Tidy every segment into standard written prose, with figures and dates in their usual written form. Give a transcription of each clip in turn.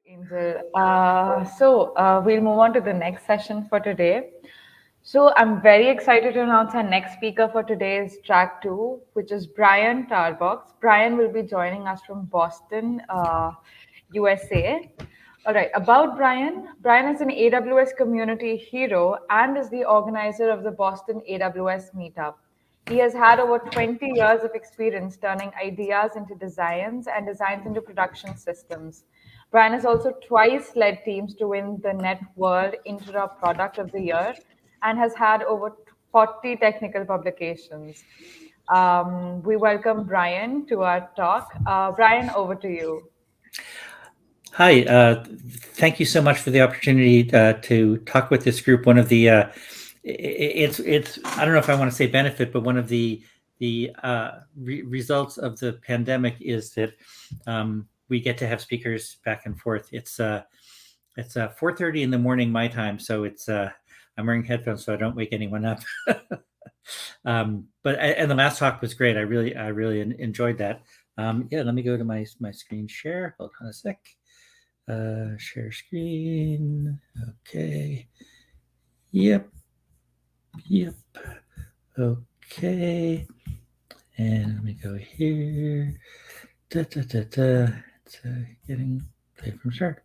Angel. We'll move on to the next session for today. So I'm very excited to announce our next speaker for today's track two, which is Brian Tarbox. Brian will be joining us from Boston, USA. All right, about Brian. Brian is an AWS community hero and is the organizer of the Boston AWS meetup. He has had over 20 years of experience turning ideas into designs and designs into production systems. Brian has also twice led teams to win the Net World Interrupt Product of the Year and has had over 40 technical publications. We welcome Brian to our talk. Brian, over to you. Hi, thank you so much for the opportunity to talk with this group. One of the it's I don't know if I want to say benefit, but one of the results of the pandemic is that we get to have speakers back and forth. It's 4:30 in the morning my time, so it's I'm wearing headphones so I don't wake anyone up. But the last talk was great. I really enjoyed that. Yeah, let me go to my screen share. Hold on a sec. Share screen. Okay. Yep. Okay. And let me go here. It's getting play from start.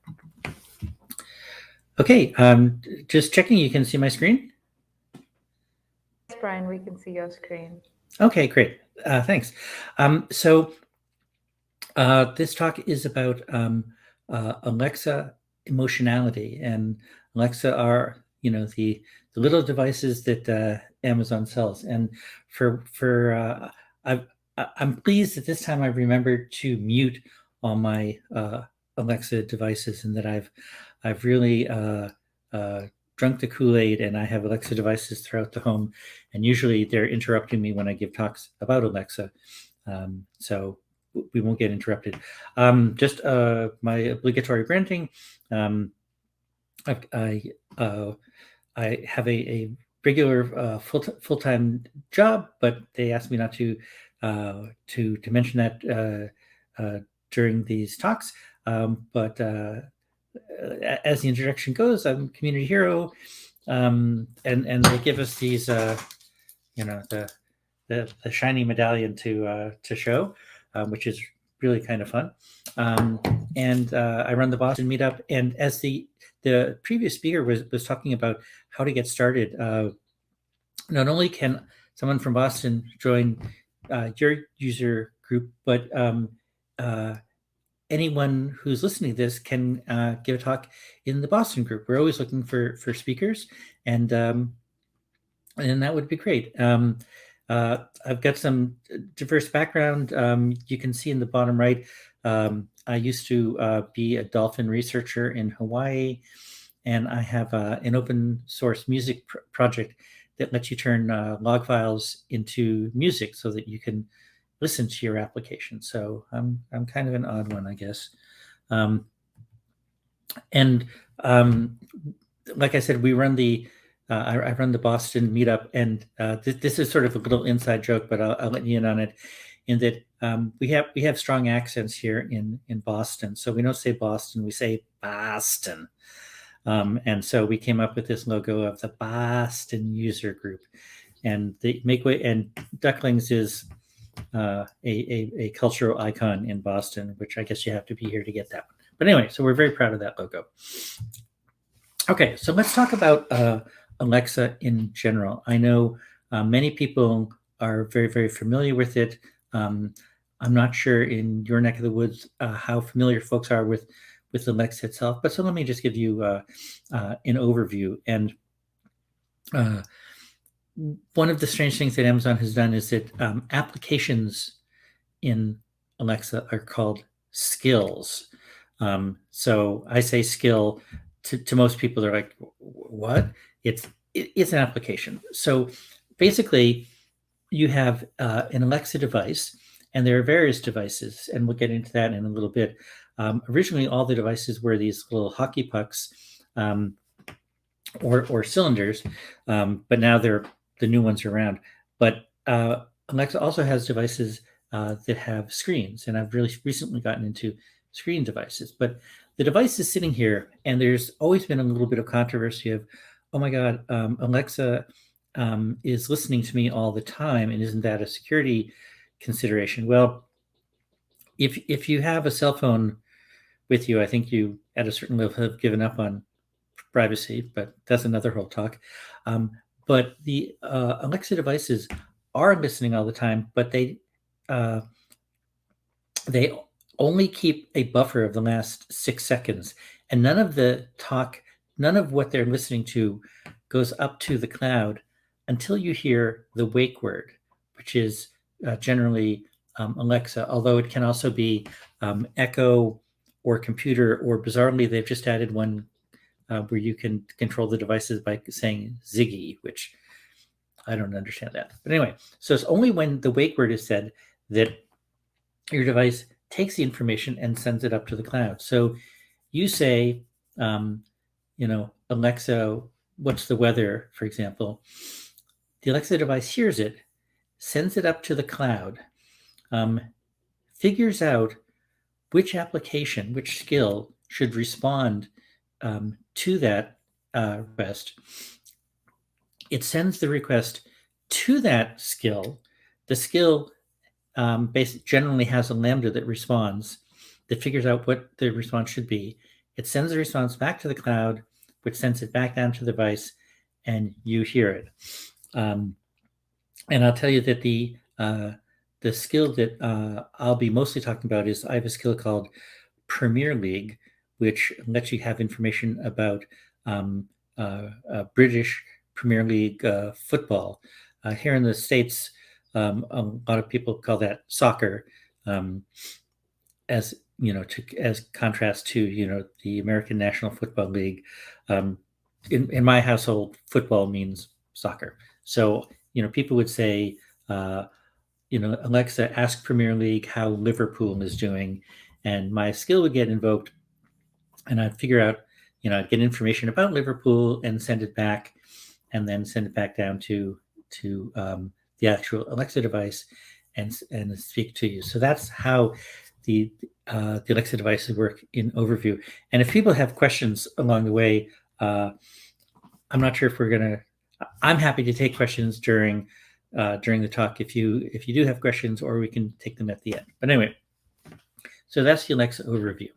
Okay. Just checking. You can see my screen. Yes, Brian, we can see your screen. Okay, great. Thanks. This talk is about Alexa emotionality, and Alexa are the little devices that Amazon sells. And I'm pleased that this time I've remembered to mute all my Alexa devices, and that I've really drunk the Kool-Aid, and I have Alexa devices throughout the home, and usually they're interrupting me when I give talks about Alexa. So we won't get interrupted. Just my obligatory branding. I have a regular full-time job, but they asked me not to mention that during these talks. But as the introduction goes, I'm a community hero, and they give us these, the shiny medallion to show. Which is really kind of fun. And I run the Boston meetup. And as the previous speaker was talking about how to get started, not only can someone from Boston join your user group, but anyone who's listening to this can give a talk in the Boston group. We're always looking for speakers, and that would be great. I've got some diverse background. You can see in the bottom right, I used to be a dolphin researcher in Hawaii, and I have an open source music project that lets you turn log files into music so that you can listen to your application. So I'm kind of an odd one, I guess. Like I said, we run the I run the Boston meetup, and this is sort of a little inside joke, but I'll let you in on it. In that we have strong accents here in Boston, so we don't say Boston, we say Boston, and so we came up with this logo of the Boston User Group, and the Makeway and Ducklings is a cultural icon in Boston, which I guess you have to be here to get that one. But anyway, so we're very proud of that logo. Okay, so let's talk about Alexa in general. I know many people are very, very familiar with it. I'm not sure in your neck of the woods how familiar folks are with Alexa itself, but so let me just give you an overview. And one of the strange things that Amazon has done is that applications in Alexa are called skills. So I say skill to most people. They're like, what? It's an application. So basically, you have an Alexa device, and there are various devices, and we'll get into that in a little bit. Originally, all the devices were these little hockey pucks or cylinders, but now they're the new ones around. But Alexa also has devices that have screens, and I've really recently gotten into screen devices. But the device is sitting here, and there's always been a little bit of controversy of, oh my God, Alexa is listening to me all the time, and isn't that a security consideration? Well, if you have a cell phone with you, I think you at a certain level have given up on privacy, but that's another whole talk. Um, but the Alexa devices are listening all the time, but uh, they only keep a buffer of the last 6 seconds, and none of what they're listening to goes up to the cloud until you hear the wake word, which is generally Alexa, although it can also be Echo or computer, or bizarrely, they've just added one where you can control the devices by saying Ziggy, which I don't understand that. But anyway, so it's only when the wake word is said that your device takes the information and sends it up to the cloud. So you say, Alexa, what's the weather, for example? The Alexa device hears it, sends it up to the cloud, um, figures out which application, which skill should respond to that request. It sends the request to that skill. The skill generally has a lambda that responds, that figures out what the response should be. It sends the response back to the cloud, which sends it back down to the device, and you hear it. And I'll tell you that the skill that I'll be mostly talking about is I have a skill called Premier League, which lets you have information about British Premier League football. Here in the States, a lot of people call that soccer, as as contrast to the American National Football League. In my household, football means soccer. So people would say, Alexa, ask Premier League how Liverpool is doing, and my skill would get invoked, and I'd figure out, I'd get information about Liverpool and send it back, and then send it back down to the actual Alexa device, and speak to you. So that's how the Alexa devices work in overview. And if people have questions along the way, I'm not sure if we're gonna. I'm happy to take questions during the talk if you do have questions, or we can take them at the end. But anyway, so that's the Alexa overview.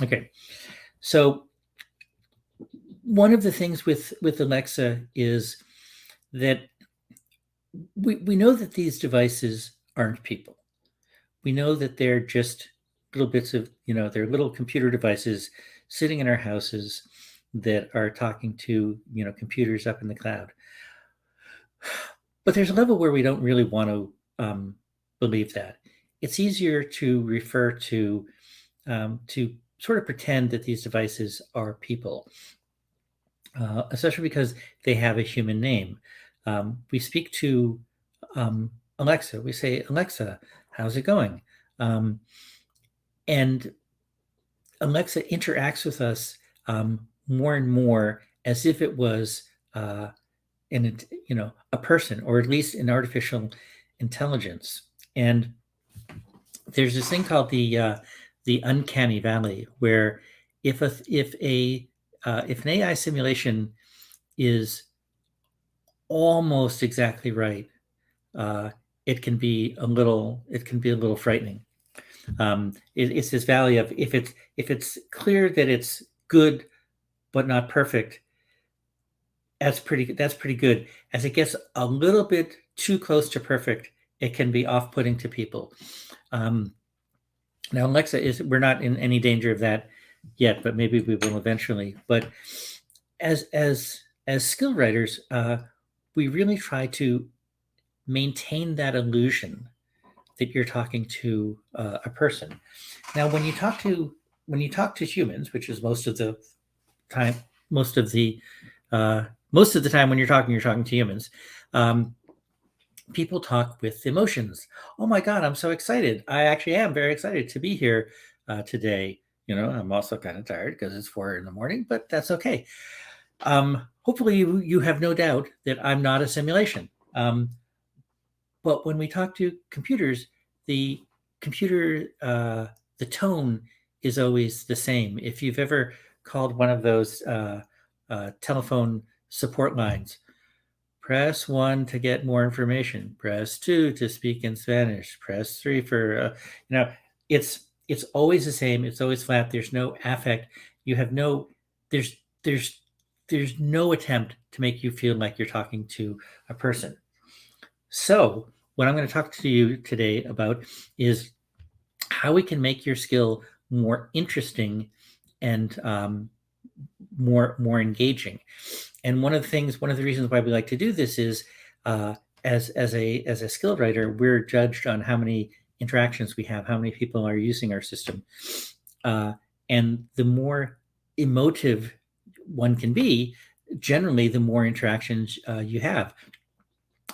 Okay, so one of the things with Alexa is that we know that these devices aren't people. We know that they're just little bits of, they're little computer devices sitting in our houses that are talking to, computers up in the cloud. But there's a level where we don't really want to believe that. It's easier to refer to sort of pretend that these devices are people, especially because they have a human name. We speak to Alexa. We say, Alexa, how's it going? And Alexa interacts with us more and more as if it was a person, or at least an artificial intelligence. And there's this thing called the uncanny valley, where if an AI simulation is almost exactly right, it can be a little frightening. It's this valley of, if it's clear that it's good but not perfect, that's pretty good. As it gets a little bit too close to perfect, it can be off-putting to people. Now, Alexa we're not in any danger of that yet, but maybe we will eventually. But as skill writers, we really try to maintain that illusion that you're talking to a person. Now, when you talk to humans, which is most of the time when you're talking to humans, people talk with emotions. Oh my God, I'm so excited! I actually am very excited to be here today. I'm also kind of tired because it's 4 a.m, but that's okay. Hopefully, you have no doubt that I'm not a simulation. But when we talk to computers, the tone is always the same. If you've ever called one of those telephone support lines, press 1 to get more information, press 2 to speak in Spanish, press 3 for, it's always the same. It's always flat. There's no affect. You have no, there's, there's, there's no attempt to make you feel like you're talking to a person. So what I'm going to talk to you today about is how we can make your skill more interesting and more engaging. And one of the reasons why we like to do this is as a skilled writer, we're judged on how many interactions we have, how many people are using our system, and the more emotive one can be, generally the more interactions you have.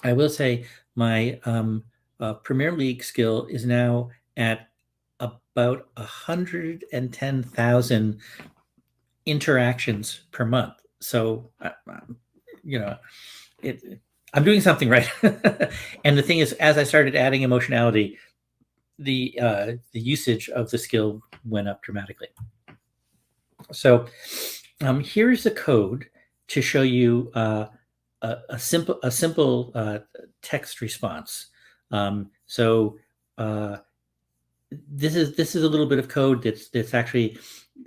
I will say my Premier League skill is now at about 110,000 interactions per month. So, you know, I'm doing something right. And the thing is, as I started adding emotionality, the usage of the skill went up dramatically. So, here's the code to show you a simple text response. So this is a little bit of code that's actually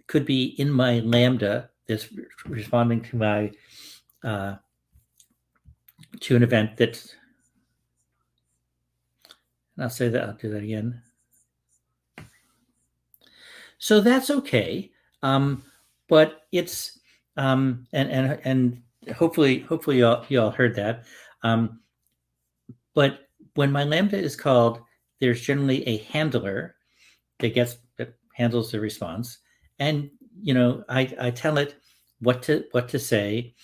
could be in my Lambda that's responding to my to an event that's. And I'll say that I'll do that again. So that's okay, but it's and hopefully you all heard that. But when my Lambda is called, there's generally a handler that handles the response, and I tell it what to say,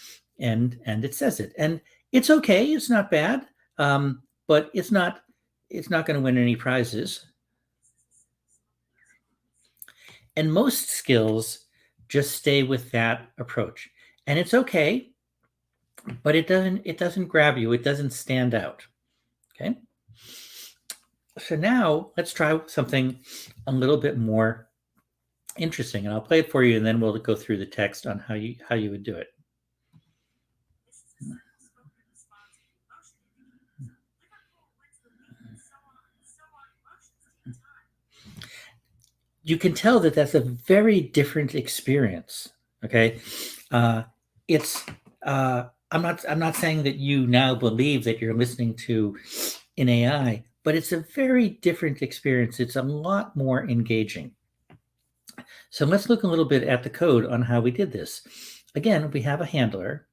and it says it, and it's okay. It's not bad, but it's not going to win any prizes. And most skills just stay with that approach, and it's okay, but it doesn't grab you. It doesn't stand out. Okay. So now let's try something a little bit more interesting, and I'll play it for you, and then we'll go through the text on how you would do it. You can tell that that's a very different experience. Okay, it's I'm not saying that you now believe that you're listening to an AI, but it's a very different experience. It's a lot more engaging. So let's look a little bit at the code on how we did this. Again, we have a handler,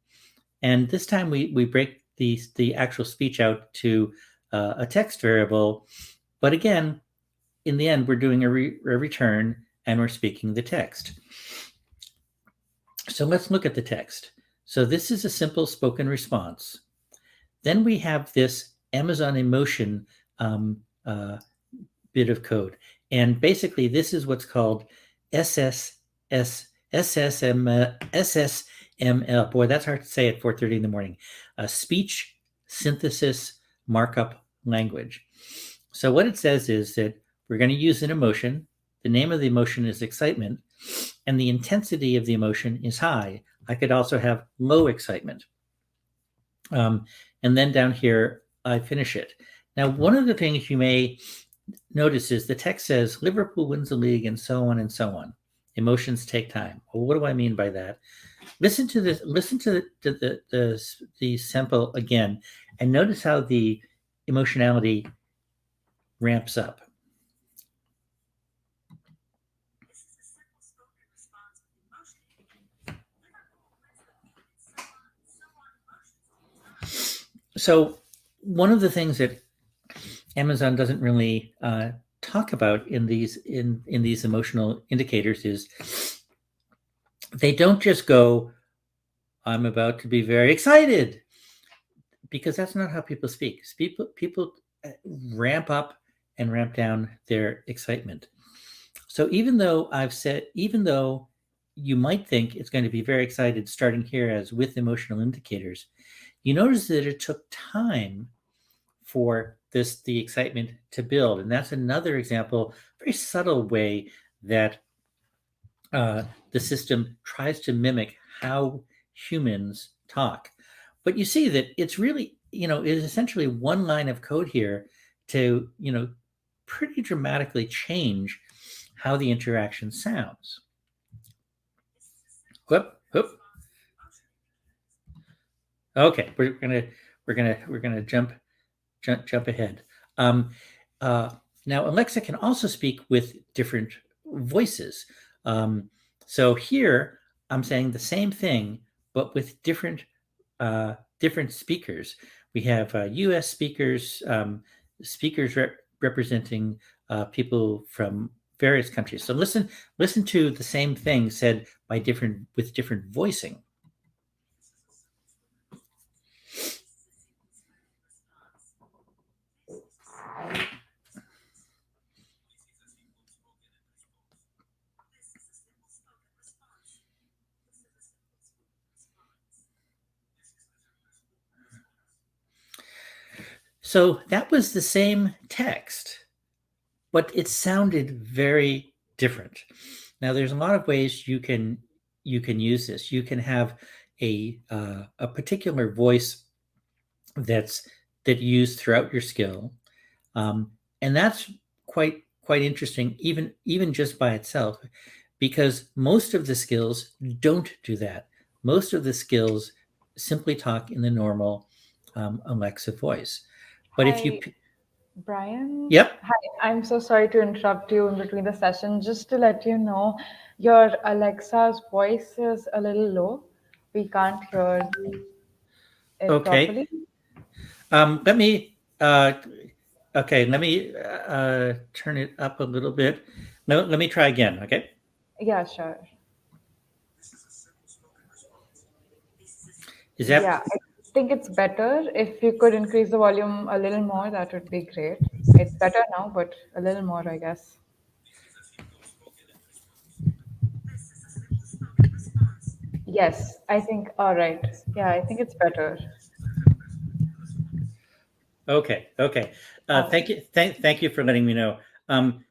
and this time we break the actual speech out to a text variable, but again, in the end, we're doing a return, and we're speaking the text. So let's look at the text. So this is a simple spoken response. Then we have this Amazon Emotion bit of code. And basically, this is what's called SSML. Boy, that's hard to say at 4:30 in the morning. Speech Synthesis Markup Language. So what it says is that we're going to use an emotion. The name of the emotion is excitement, and the intensity of the emotion is high. I could also have low excitement. And then down here, I finish it. Now, one of the things you may notice is the text says Liverpool wins the league, and so on and so on. Emotions take time. Well, what do I mean by that? Listen to this. Listen to the sample again, and notice how the emotionality ramps up. So one of the things that Amazon doesn't really talk about in these emotional indicators is they don't just go, "I'm about to be very excited," because that's not how people speak. People ramp up and ramp down their excitement. So even though you might think it's going to be very excited starting here as with emotional indicators, you notice that it took time for the excitement to build. And that's another example, very subtle way that the system tries to mimic how humans talk. But you see that it's really, it is essentially one line of code here to, pretty dramatically change how the interaction sounds. Whoop, whoop. Okay, we're gonna jump ahead. Um, uh, Now, Alexa can also speak with different voices. Um, so here, I'm saying the same thing, but with different speakers. We have U.S. speakers, speakers representing people from various countries. So listen to the same thing said by different voicing. So that was the same text, but it sounded very different. Now, there's a lot of ways you can use this. You can have a particular voice that's that you use throughout your skill, um, and that's quite interesting, even just by itself, because most of the skills don't do that. Most of the skills simply talk in the normal Alexa voice. But if you, Hi, Brian. yep, Hi, I'm so sorry to interrupt you in between the session. Just to let you know, your Alexa's voice is a little low. We can't hear it okay. properly. Let me okay. Let me turn it up a little bit. Let me try again. Okay, Yeah, sure. is Yeah, that I think it's better if you could increase the volume a little more, that would be great. It's better now, but a little more, I guess. Yes, I think, all right. Yeah, I think it's better. okay? Okay. All right. Thank you for letting me know.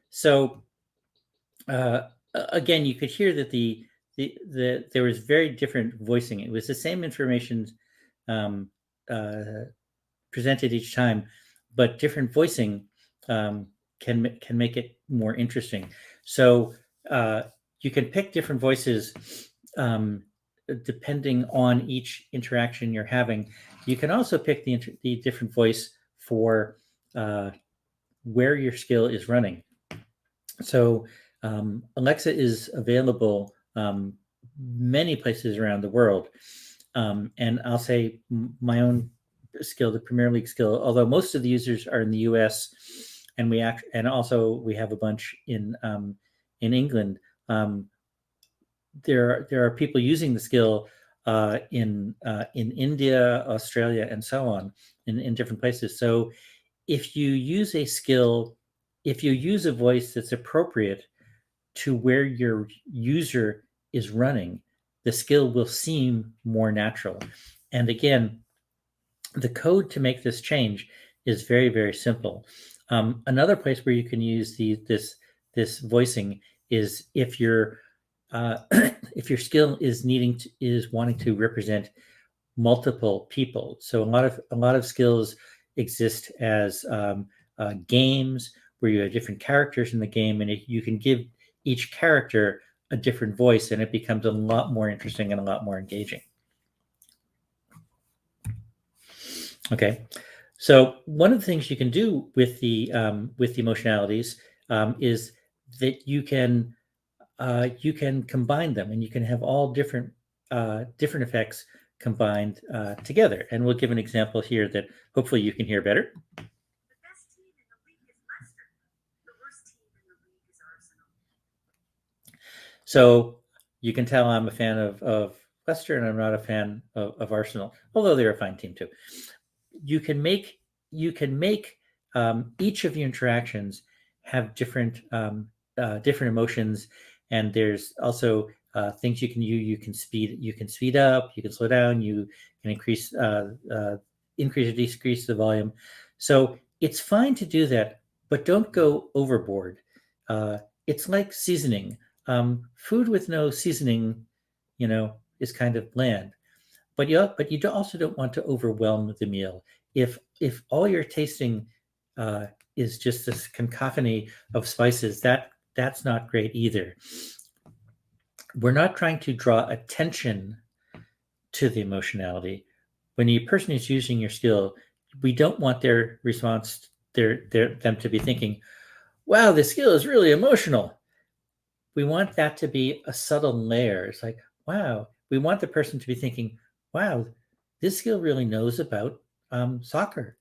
So uh, again, you could hear that there was very different voicing. It was the same information um, uh, presented each time, but different voicing um, can make it more interesting. So uh, you can pick different voices um, depending on each interaction you're having. You can also pick the different voice for uh, where your skill is running. So Alexa is available many places around the world. And I'll say my own skill, the Premier League skill, although most of the users are in the U.S. and also we have a bunch in England. Um, there are people using the skill in India, Australia, and so on in different places. So if you use a skill, if you use a voice that's appropriate to where your user is running, the skill will seem more natural. And again, the code to make this change is very, very simple. Another place where you can use this voicing is if your if your skill is wanting to represent multiple people. So a lot of skills exist as games where you have different characters in the game, and you can give each character a different voice, and it becomes a lot more interesting and a lot more engaging. Okay, so one of the things you can do with the emotionalities is that you can combine them, and you can have all different effects combined together. And we'll give an example here that hopefully you can hear better. So you can tell I'm a fan of Leicester, and I'm not a fan of Arsenal, although they're a fine team too. You can make each of the interactions have different emotions, and there's also things you can speed up, you can slow down, you can increase or decrease the volume. So it's fine to do that, but don't go overboard. uh, it's like seasoning. food with no seasoning, is kind of bland. But you also don't want to overwhelm the meal. If all you're tasting uh, is just this cacophony of spices, that's not great either. We're not trying to draw attention to the emotionality. When a person is using your skill, we don't want their response, them to be thinking, "Wow, this skill is really emotional." We want that to be a subtle layer. It's like, wow, we want the person to be thinking, "Wow, this skill really knows about soccer."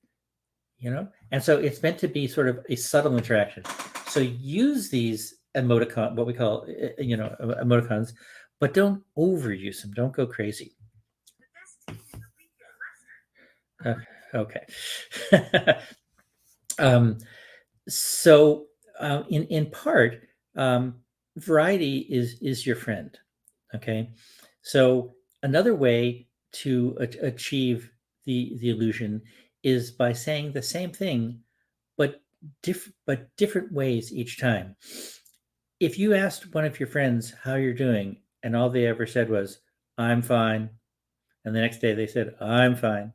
And so it's meant to be sort of a subtle interaction. So use these what we call emoticons, but don't overuse them. Don't go crazy. Okay. um, so in part, um, variety is your friend. Okay. So another way to achieve the illusion is by saying the same thing, but different ways each time. If you asked one of your friends how you're doing, and all they ever said was, "I'm fine," and the next day they said, "I'm fine,"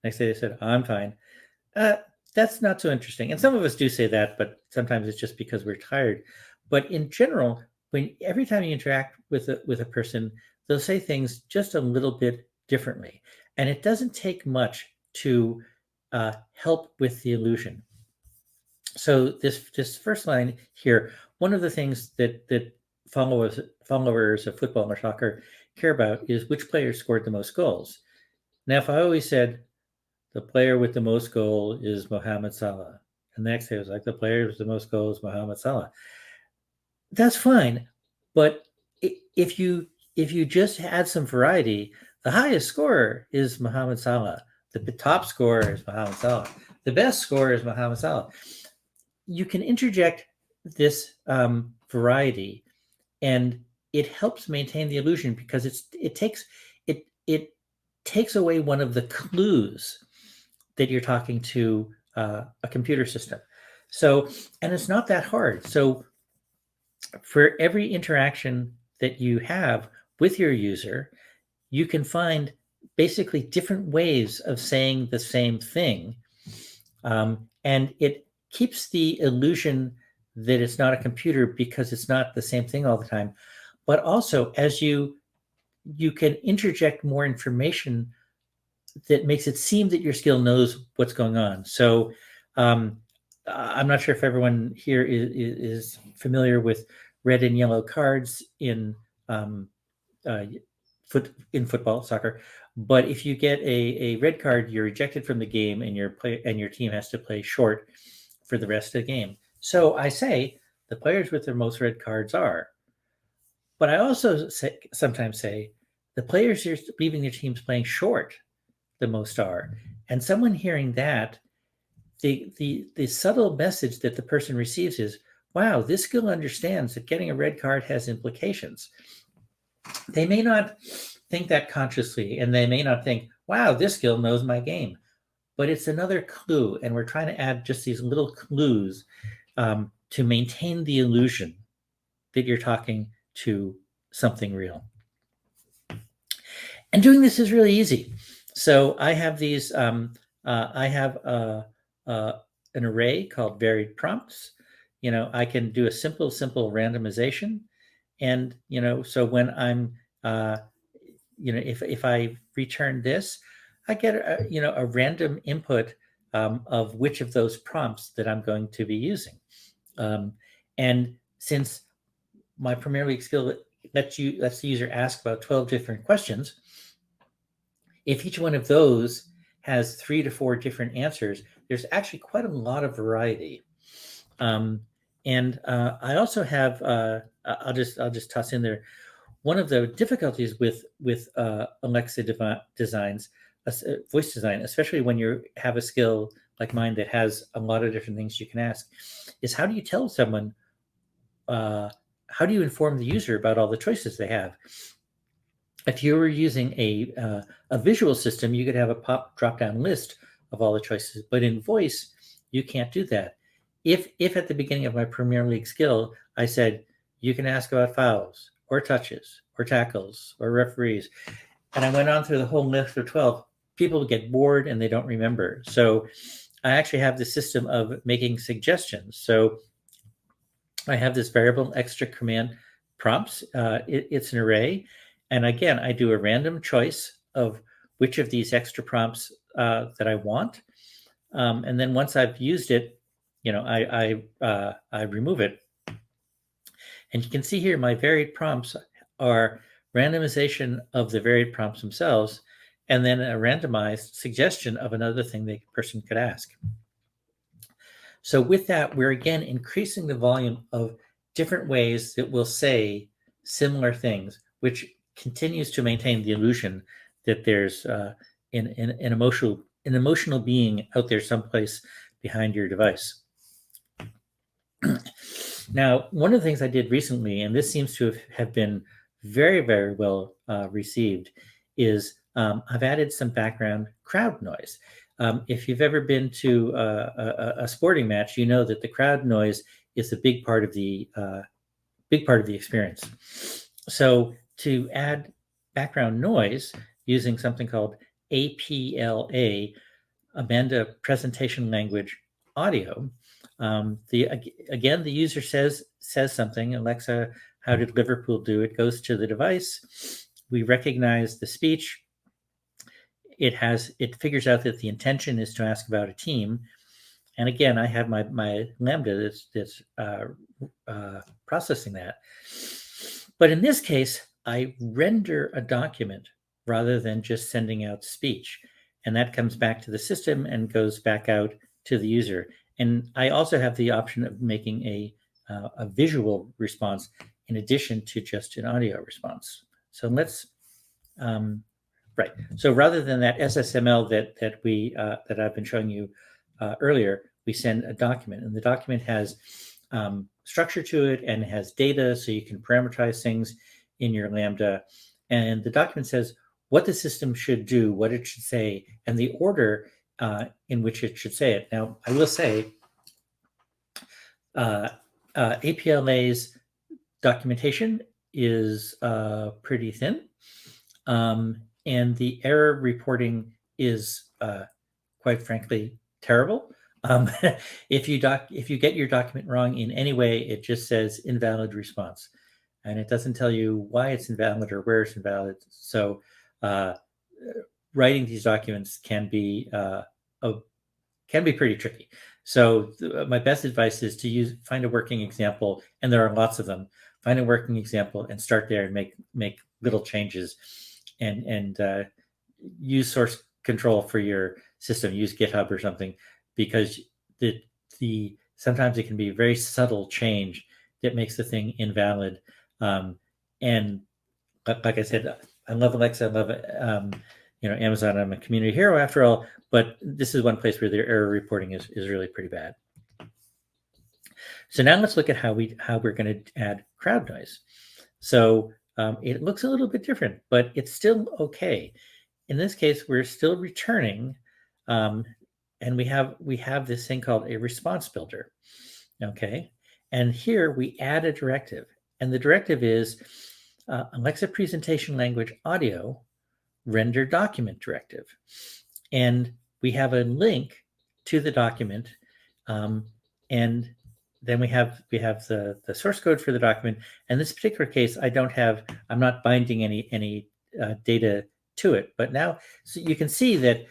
next day they said, "I'm fine," uh, that's not so interesting. And some of us do say that, but sometimes it's just because we're tired. But in general, when every time you interact with a person, they'll say things just a little bit differently, and it doesn't take much to help with the illusion. So this first line here, one of the things that followers of football or soccer care about is which player scored the most goals. Now, if I always said the player with the most goal is Mohamed Salah, and the next day it was like the player with the most goals is Mohamed Salah, that's fine. But if you just add some variety, the highest scorer is Mohamed Salah. The top scorer is Mohamed Salah. The best scorer is Mohamed Salah. You can interject this variety, and it helps maintain the illusion because it takes away one of the clues that you're talking to a computer system. So, and it's not that hard. So, for every interaction that you have with your user, you can find basically different ways of saying the same thing, and it keeps the illusion that it's not a computer because it's not the same thing all the time. But also, as you can interject more information that makes it seem that your skill knows what's going on. So, um, I'm not sure if everyone here is familiar with red and yellow cards um, uh, in football, soccer. But if you get a red card, you're ejected from the game, and your team has to play short for the rest of the game. So I say the players with the most red cards are. But I also sometimes say the players who are leaving their teams playing short the most are. And someone hearing that, the subtle message that the person receives is, wow, this skill understands that getting a red card has implications. They may not think that consciously, and they may not think, wow, this skill knows my game. But it's another clue, and we're trying to add just these little clues to maintain the illusion that you're talking to something real. And doing this is really easy. So I have these. I have an array called varied prompts. I can do a simple randomization, and so when I'm, if I return this, I get a random input of which of those prompts that I'm going to be using. And since my Premier League skill lets the user ask about 12 different questions, if each one of those has 3 to 4 different answers, there's actually quite a lot of variety. And I also have I'll just toss in there one of the difficulties with Alexa designs, voice design, especially when you have a skill like mine that has a lot of different things you can ask, is how do you tell someone? How do you inform the user about all the choices they have? If you were using a visual system, you could have a pop drop down list of all the choices, but in voice, you can't do that. If at the beginning of my Premier League skill, I said, you can ask about fouls or touches or tackles or referees. And I went on through the whole list of 12. People get bored and they don't remember. So I actually have the system of making suggestions. So I have this variable extra command prompts. It's an array. And again, I do a random choice of which of these extra prompts that I want. And then once I've used it, I remove it. And you can see here my varied prompts are randomization of the varied prompts themselves, and then a randomized suggestion of another thing the person could ask. So with that, we're again increasing the volume of different ways that we'll say similar things, which continues to maintain the illusion that there's an emotional being out there someplace behind your device. Now, one of the things I did recently, and this seems to have been very, very well received, is I've added some background crowd noise. If you've ever been to a sporting match, you know that the crowd noise is a big part of the experience. So to add background noise using something called APLA, Amanda Presentation Language Audio. The user says something. Alexa, how did Liverpool do? It goes to the device. We recognize the speech. It figures out that the intention is to ask about a team. And again, I have my Lambda that's processing that. But in this case, I render a document rather than just sending out speech. And that comes back to the system and goes back out to the user. And I also have the option of making a visual response in addition to just an audio response. So let's, right. So rather than that SSML that I've been showing you earlier, we send a document, and the document has structure to it and it has data, so you can parameterize things in your Lambda. And the document says what the system should do, what it should say, and the order in which it should say it. Now, I will say APLA's documentation is pretty thin, and the error reporting is quite frankly terrible. If you get your document wrong in any way, it just says invalid response, and it doesn't tell you why it's invalid or where it's invalid. So writing these documents can be pretty tricky. So my best advice is to find a working example, and there are lots of them. Find a working example and start there and make little changes, and use source control for your system. Use GitHub or something, because the sometimes it can be a very subtle change that makes the thing invalid. And like I said, I love Alexa. I love Amazon. I'm a community hero after all, but this is one place where their error reporting is really pretty bad. So now let's look at how we're going to add crowd noise. So it looks a little bit different, but it's still okay. In this case, we're still returning, and we have this thing called a response builder. Okay, and here we add a directive, and the directive is Alexa Presentation Language Audio render document directive, and we have a link to the document, and then we have the source code for the document. In this particular case, I'm not binding any data to it, but now so you can see that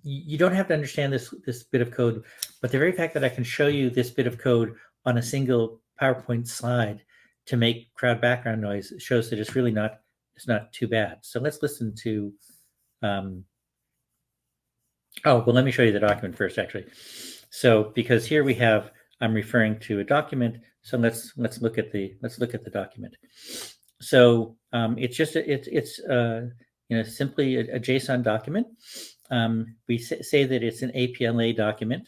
you don't have to understand this bit of code, but the very fact that I can show you this bit of code on a single PowerPoint slide to make crowd background noise shows that it's really not too bad. So let's listen to let me show you the document first, actually. So because here I'm referring to a document, so let's look at the document. So it's just it's simply a JSON document. We say that it's an APLA document,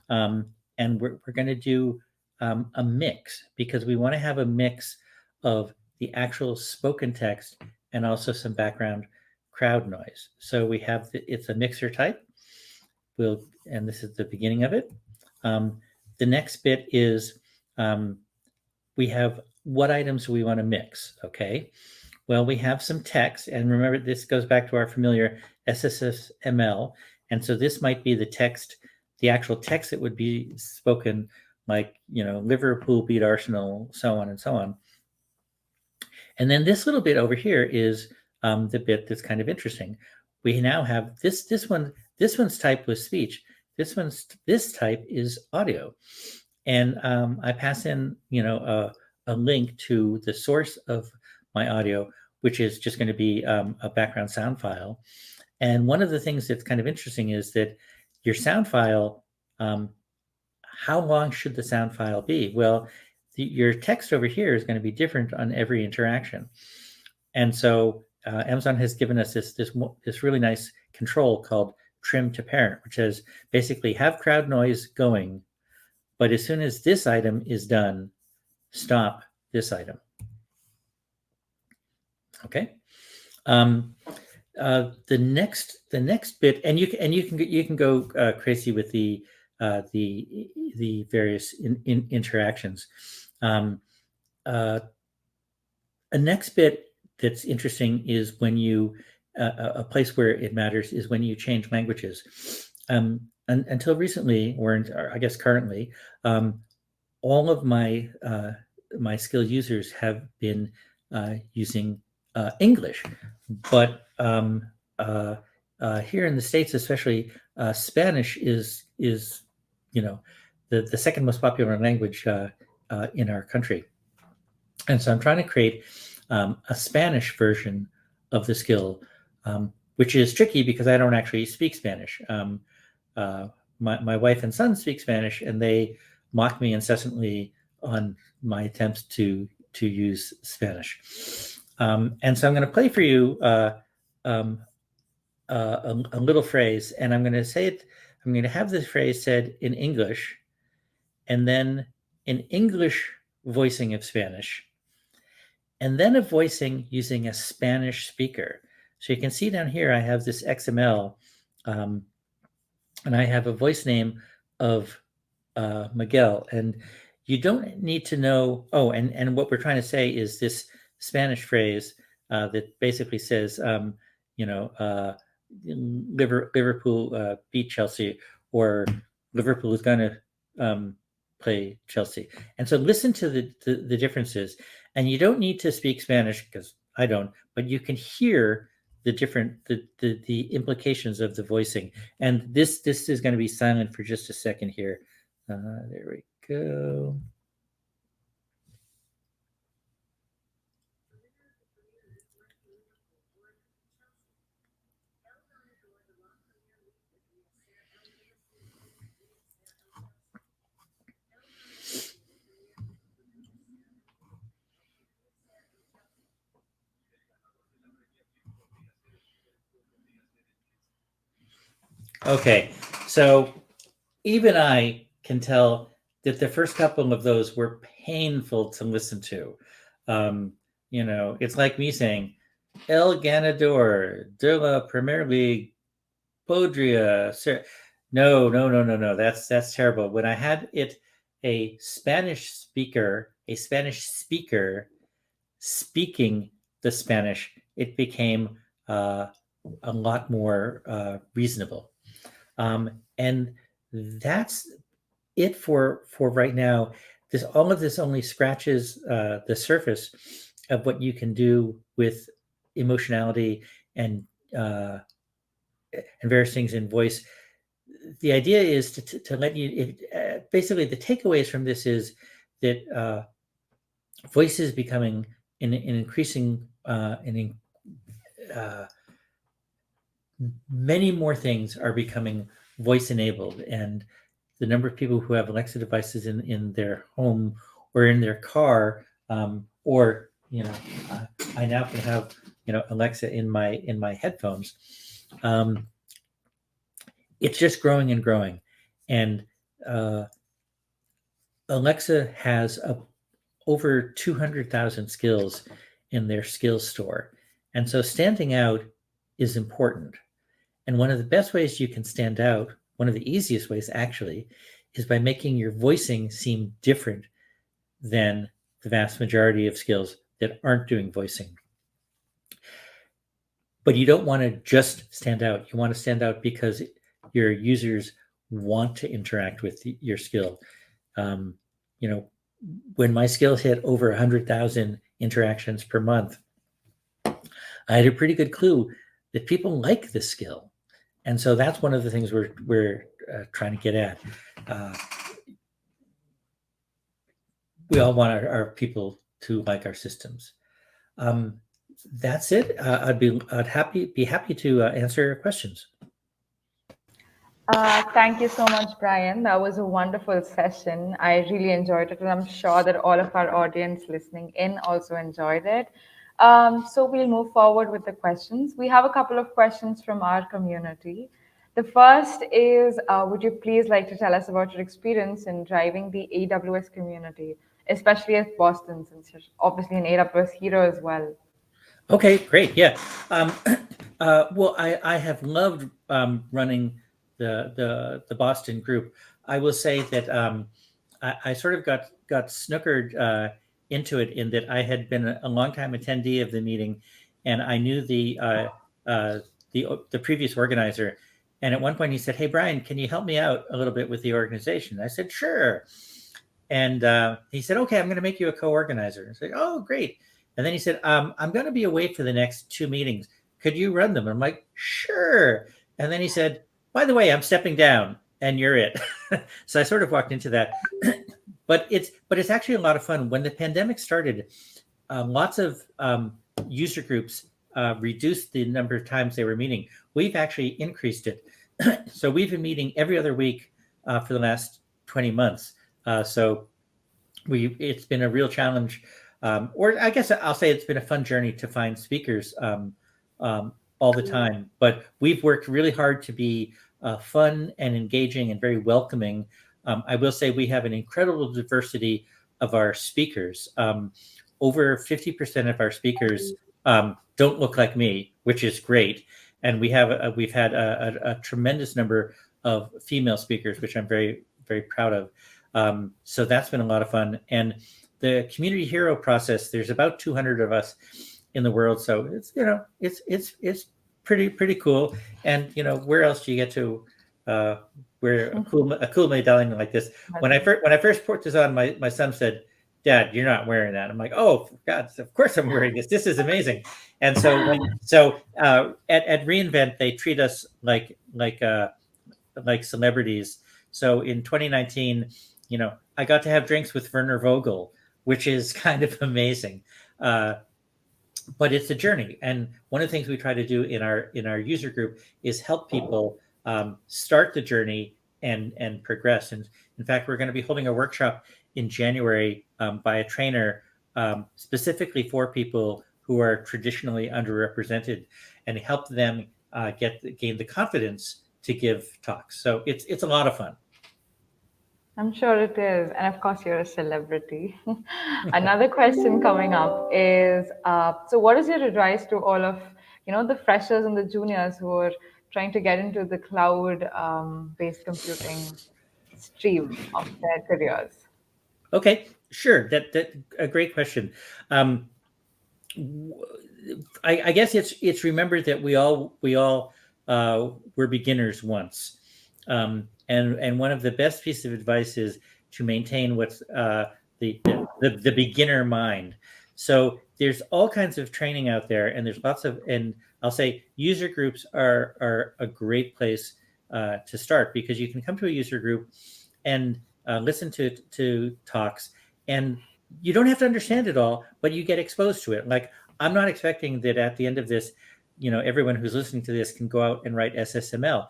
and we're going to do a mix, because we want to have a mix of the actual spoken text and also some background crowd noise. So we have it's a mixer type. And this is the beginning of it. The next bit is we have what items we want to mix, okay? Well, we have some text, and remember, this goes back to our familiar SSML, and so this might be the text, the actual text that would be spoken, like, Liverpool beat Arsenal, so on and so on. And then this little bit over here is the bit that's kind of interesting. We now have this one. This one's type was speech. This type is audio, and I pass in a link to the source of my audio, which is just going to be a background sound file. And one of the things that's kind of interesting is that your sound file, how long should the sound file be? Well, your text over here is going to be different on every interaction. And so Amazon has given us this really nice control called trim to parent, which says basically have crowd noise going, but as soon as this item is done, stop this item. Okay. The next bit, and you can go crazy with the various interactions. A next bit that's interesting is when you a place where it matters is when you change languages. Until recently, or I guess currently, all of my my skilled users have been using English, but here in the States, especially, Spanish is the second most popular language in our country, and so I'm trying to create a Spanish version of the skill, which is tricky because I don't actually speak Spanish. My wife and son speak Spanish, and they mock me incessantly on my attempts to use Spanish. And so I'm going to play for you a little phrase, and I'm going to say it. I'm going to have this phrase said in English, and then an English voicing of Spanish, and then a voicing using a Spanish speaker. So you can see down here, I have this XML, and I have a voice name of Miguel. And you don't need to know, and what we're trying to say is this Spanish phrase that basically says, Liverpool beat Chelsea, or Liverpool is going to play Chelsea. And so listen to the differences. And you don't need to speak Spanish, because I don't, but you can hear the different the implications of the voicing. And this is going to be silent for just a second here. There we go. Okay, so even I can tell that the first couple of those were painful to listen to. It's like me saying, El Ganador de la Premier League, Podria. No. That's terrible. When I had a Spanish speaker speaking the Spanish, it became a lot more reasonable. And that's it for right now. All of this only scratches the surface of what you can do with emotionality and various things in voice. The idea is to let you. Basically, the takeaways from this is that voice is becoming an increasing many more things are becoming voice enabled, and the number of people who have Alexa devices in their home or in their car, or I now can have Alexa in my headphones. It's just growing and growing, and Alexa has over 200,000 skills in their skills store, and so standing out is important. And one of the best ways you can stand out, one of the easiest ways actually, is by making your voicing seem different than the vast majority of skills that aren't doing voicing. But you don't want to just stand out. You want to stand out because your users want to interact with your skill. Um, you know, when my skills hit over 100,000 interactions per month, I had a pretty good clue that people like this skill. And so that's one of the things we're trying to get at. Uh, we all want our people to like our systems. Um, that's it. I'd be happy to answer your questions. Thank you so much, Brian. That was a wonderful session. I really enjoyed it, and I'm sure that all of our audience listening in also enjoyed it. So we'll move forward with the questions. We have a couple of questions from our community. The first is, would you please like to tell us about your experience in driving the AWS community, especially as Boston, since you're obviously an AWS hero as well? Okay, great. Yeah. Um, well, I have loved running the Boston group. I will say that I sort of got snookered into it in that I had been a longtime attendee of the meeting, and I knew uh, the previous organizer. And at one point, he said, "Hey, Brian, can you help me out a little bit with the organization?" I said, "Sure." And he said, "Okay, I'm going to make you a co-organizer." I said, "Oh, great." And then he said, "I'm going to be away for the next two meetings. Could you run them?" I'm like, "Sure." And then he said, "By the way, I'm stepping down, and you're it." So I sort of walked into that, but it's actually a lot of fun. When the pandemic started, lots of user groups reduced the number of times they were meeting. We've actually increased it, so we've been meeting every other week for the last 20 months. So it's been a real challenge, or I guess I'll say it's been a fun journey to find speakers all the time. But we've worked really hard to be fun and engaging and very welcoming. I will say we have an incredible diversity of our speakers. Over 50% of our speakers don't look like me, which is great. And we've had a tremendous number of female speakers, which I'm very, very proud of. So that's been a lot of fun. And the community hero process, there's about 200 of us in the world. So it's pretty cool. And where else do you get to wear a cool medallion like this? When I first put this on, my son said, "Dad, you're not wearing that." I'm like, "Oh, for God, of course I'm wearing this. This is amazing." And at reInvent, they treat us like celebrities. So in 2019, I got to have drinks with Werner Vogel, which is kind of amazing. Uh, but it's a journey, and one of the things we try to do in our user group is help people start the journey and progress. And in fact, we're going to be holding a workshop in January by a trainer specifically for people who are traditionally underrepresented, and help them gain the confidence to give talks. So it's a lot of fun. I'm sure it is. And of course, you're a celebrity. Another question coming up is, so what is your advice to all of, the freshers and the juniors who are trying to get into the cloud based computing stream of their careers? Okay, sure. That a great question. Um, I guess it's remembered that we all were beginners once, and one of the best pieces of advice is to maintain what's the beginner mind. So there's all kinds of training out there, and there's lots of, and I'll say user groups are a great place to start, because you can come to a user group and listen to talks, and you don't have to understand it all, but you get exposed to it. Like, I'm not expecting that at the end of this, everyone who's listening to this can go out and write SSML,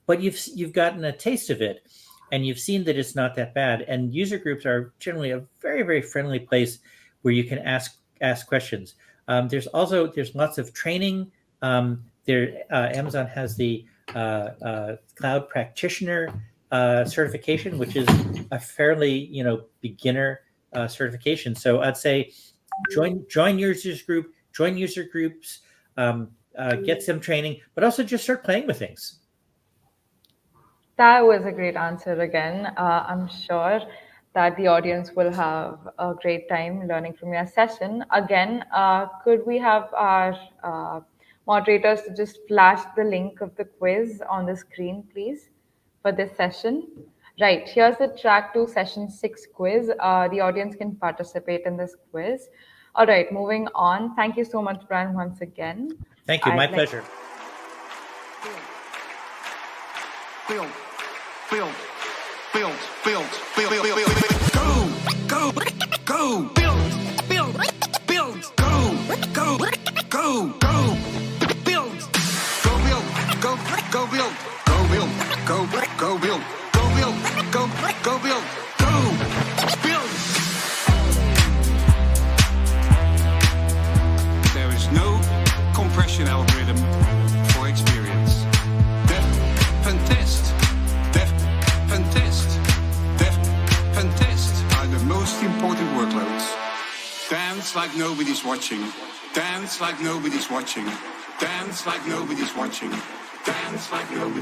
but you've gotten a taste of it, and you've seen that it's not that bad. And user groups are generally a very, very friendly place where you can ask questions. There's lots of training. Amazon has the cloud practitioner certification, which is a fairly beginner certification. So I'd say join users group, join user groups, get some training, but also just start playing with things. That was a great answer again, I'm sure. that the audience will have a great time learning from your session. Again, could we have our moderators to just flash the link of the quiz on the screen, please, for this session? Right, here's the track 2 session 6 quiz. The audience can participate in this quiz. All right, moving on. Thank you so much, Brian, once again. Thank you. My pleasure. Build. Go. Build. Go. Build. Go. Build. Go build. There is no compression algorithm for experience. Def and test are the most important workloads. Dance like nobody's watching. Dance like nobody's watching. Dance like nobody's watching. Dance like nobody.